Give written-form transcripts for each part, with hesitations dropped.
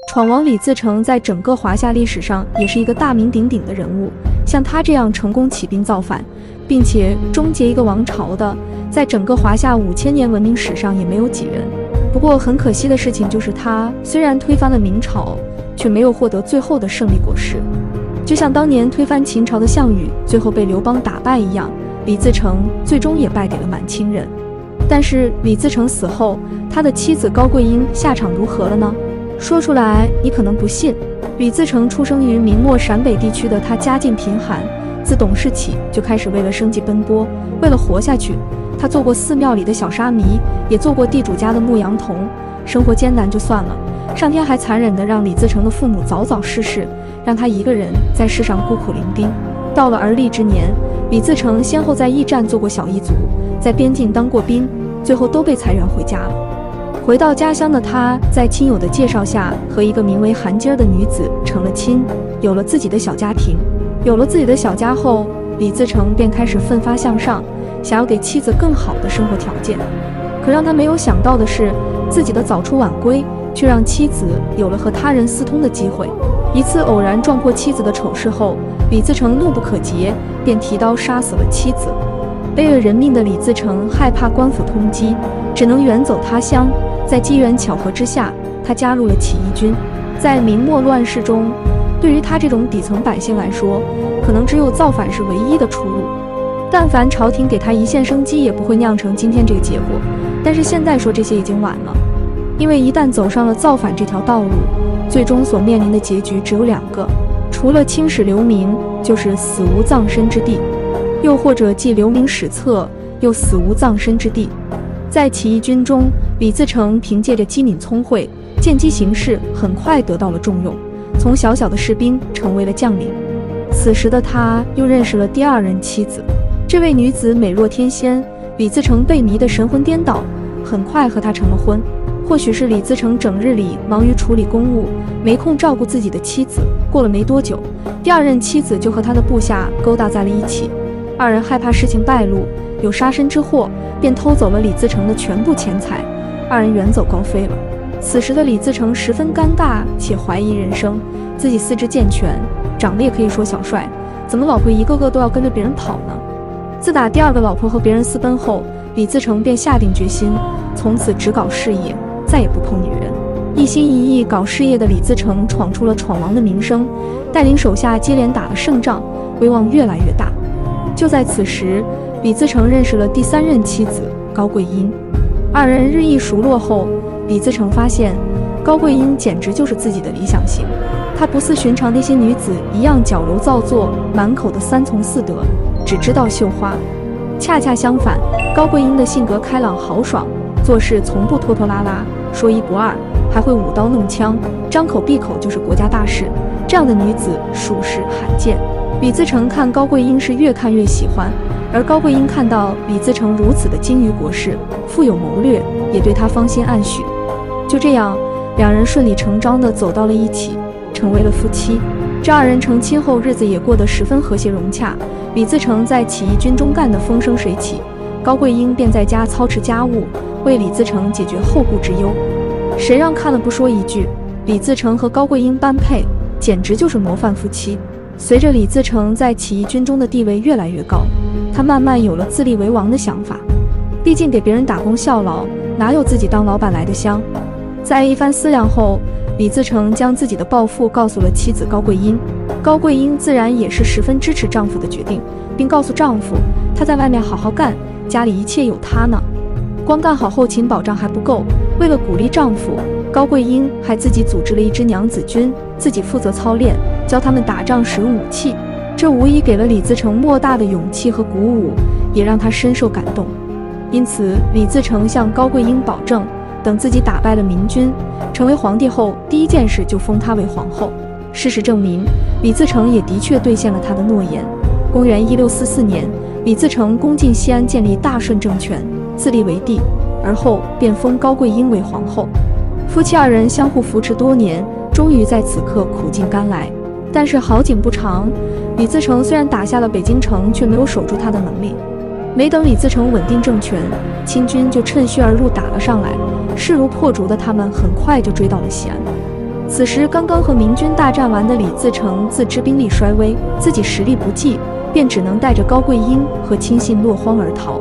闯王李自成在整个华夏历史上也是一个大名鼎鼎的人物，像他这样成功起兵造反，并且终结一个王朝的，在整个华夏5000年文明史上也没有几人。不过很可惜的事情就是他虽然推翻了明朝，却没有获得最后的胜利果实。就像当年推翻秦朝的项羽最后被刘邦打败一样，李自成最终也败给了满清人。但是李自成死后，他的妻子高贵英下场如何了呢？说出来你可能不信，李自成出生于明末陕北地区的他家境贫寒，自懂事起就开始为了生计奔波。为了活下去，他做过寺庙里的小沙弥，也做过地主家的牧羊童。生活艰难就算了，上天还残忍地让李自成的父母早早逝世，让他一个人在世上孤苦伶仃。到了而立之年，李自成先后在驿站做过小驿卒，在边境当过兵，最后都被裁员回家了。回到家乡的他，在亲友的介绍下，和一个名为韩晶儿的女子成了亲，有了自己的小家庭。有了自己的小家后，李自成便开始奋发向上，想要给妻子更好的生活条件。可让他没有想到的是，自己的早出晚归却让妻子有了和他人私通的机会。一次偶然撞破妻子的丑事后，李自成怒不可遏，便提刀杀死了妻子。背了人命的李自成害怕官府通缉，只能远走他乡。在机缘巧合之下，他加入了起义军。在明末乱世中，对于他这种底层百姓来说，可能只有造反是唯一的出路。但凡朝廷给他一线生机，也不会酿成今天这个结果。但是现在说这些已经晚了，因为一旦走上了造反这条道路，最终所面临的结局只有2个，除了青史留名，就是死无葬身之地，又或者既留名史册，又死无葬身之地。在起义军中，李自成凭借着机敏聪慧、见机行事，很快得到了重用，从小小的士兵成为了将领。此时的他又认识了第2任妻子，这位女子美若天仙，李自成被迷得神魂颠倒，很快和她成了婚。或许是李自成整日里忙于处理公务，没空照顾自己的妻子，过了没多久，第2任妻子就和他的部下勾搭在了一起。2人害怕事情败露，有杀身之祸，便偷走了李自成的全部钱财，2人远走高飞了。此时的李自成十分尴尬且怀疑人生，自己四肢健全，长得也可以说小帅，怎么老婆一个个都要跟着别人跑呢？自打第2个老婆和别人私奔后，李自成便下定决心，从此只搞事业，再也不碰女人。一心一意搞事业的李自成闯出了闯王的名声，带领手下接连打了胜仗，威望越来越大。就在此时，李自成认识了第3任妻子高贵英。2人日益熟络后，李自成发现高贵英简直就是自己的理想型。她不似寻常那些女子一样矫揉造作，满口的3从4德，只知道绣花。恰恰相反，高贵英的性格开朗豪爽，做事从不拖拖拉拉，说1不2，还会舞刀弄枪，张口闭口就是国家大事。这样的女子属实罕见。李自成看高贵英是越看越喜欢，而高贵英看到李自成如此的精于国事，富有谋略，也对他芳心暗许。就这样，2人顺理成章地走到了一起，成为了夫妻。这2人成亲后，日子也过得十分和谐融洽。李自成在起义军中干得风生水起，高贵英便在家操持家务，为李自成解决后顾之忧。谁让看了不说一句，李自成和高贵英般配，简直就是模范夫妻。随着李自成在起义军中的地位越来越高，他慢慢有了自立为王的想法。毕竟给别人打工效劳，哪有自己当老板来的香？在一番思量后，李自成将自己的抱负告诉了妻子高贵英。高贵英自然也是十分支持丈夫的决定，并告诉丈夫，她在外面好好干，家里一切有她呢。光干好后勤保障还不够，为了鼓励丈夫，高贵英还自己组织了一支娘子军，自己负责操练，教他们打仗使用武器。这无疑给了李自成莫大的勇气和鼓舞，也让他深受感动。因此，李自成向高贵英保证，等自己打败了明军，成为皇帝后，第一件事就封她为皇后。事实证明，李自成也的确兑现了他的诺言。公元1644年，李自成攻进西安，建立大顺政权，自立为帝，而后便封高贵英为皇后。夫妻2人相互扶持多年，终于在此刻苦尽甘来。但是好景不长，李自成虽然打下了北京城，却没有守住他的能力。没等李自成稳定政权，清军就趁虚而入打了上来，势如破竹的他们很快就追到了西安。此时刚刚和明军大战完的李自成自知兵力衰微，自己实力不济，便只能带着高贵英和亲信落荒而逃。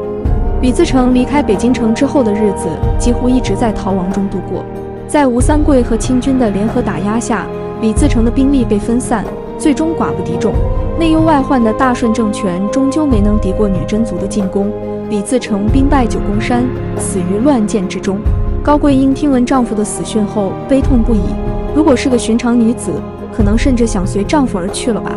李自成离开北京城之后的日子，几乎一直在逃亡中度过。在吴三桂和清军的联合打压下，李自成的兵力被分散，最终寡不敌众。内忧外患的大顺政权终究没能敌过女真族的进攻，李自成兵败九宫山，死于乱箭之中。高贵英听闻丈夫的死讯后，悲痛不已。如果是个寻常女子，可能甚至想随丈夫而去了吧。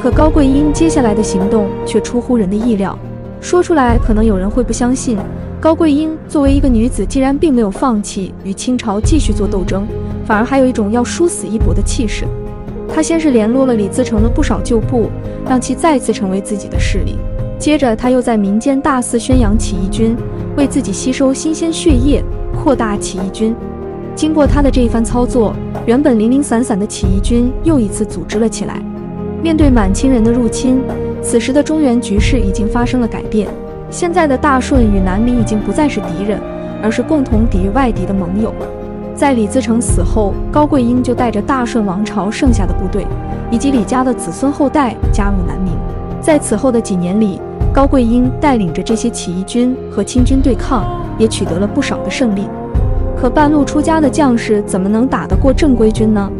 可高贵英接下来的行动却出乎人的意料。说出来，可能有人会不相信，高贵英作为一个女子，竟然并没有放弃与清朝继续做斗争，反而还有一种要殊死一搏的气势。她先是联络了李自成的不少旧部，让其再次成为自己的势力。接着，她又在民间大肆宣扬起义军，为自己吸收新鲜血液，扩大起义军。经过她的这一番操作，原本零零散散的起义军又一次组织了起来。面对满清人的入侵，此时的中原局势已经发生了改变。现在的大顺与南明已经不再是敌人，而是共同抵御外敌的盟友。在李自成死后，高贵英就带着大顺王朝剩下的部队，以及李家的子孙后代加入南明。在此后的几年里，高贵英带领着这些起义军和清军对抗，也取得了不少的胜利。可半路出家的将士怎么能打得过正规军呢？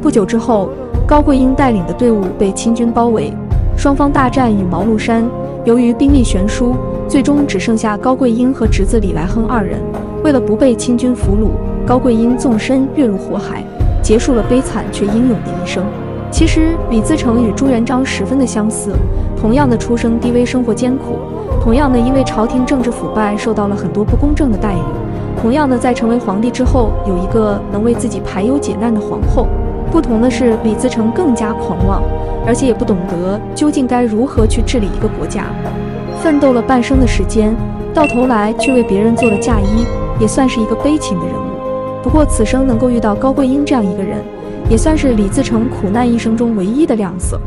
不久之后，高贵英带领的队伍被清军包围，双方大战于毛鹿山。由于兵力悬殊，最终只剩下高贵英和侄子李来亨二人。为了不被清军俘虏，高贵英纵身跃入火海，结束了悲惨却英勇的一生。其实李自成与朱元璋十分的相似，同样的出生低微，生活艰苦，同样的因为朝廷政治腐败受到了很多不公正的待遇，同样的在成为皇帝之后有一个能为自己排忧解难的皇后。不同的是，李自成更加狂妄，而且也不懂得究竟该如何去治理一个国家。奋斗了半生的时间，到头来却为别人做了嫁衣，也算是一个悲情的人物。不过此生能够遇到高贵英这样一个人，也算是李自成苦难一生中唯一的亮色。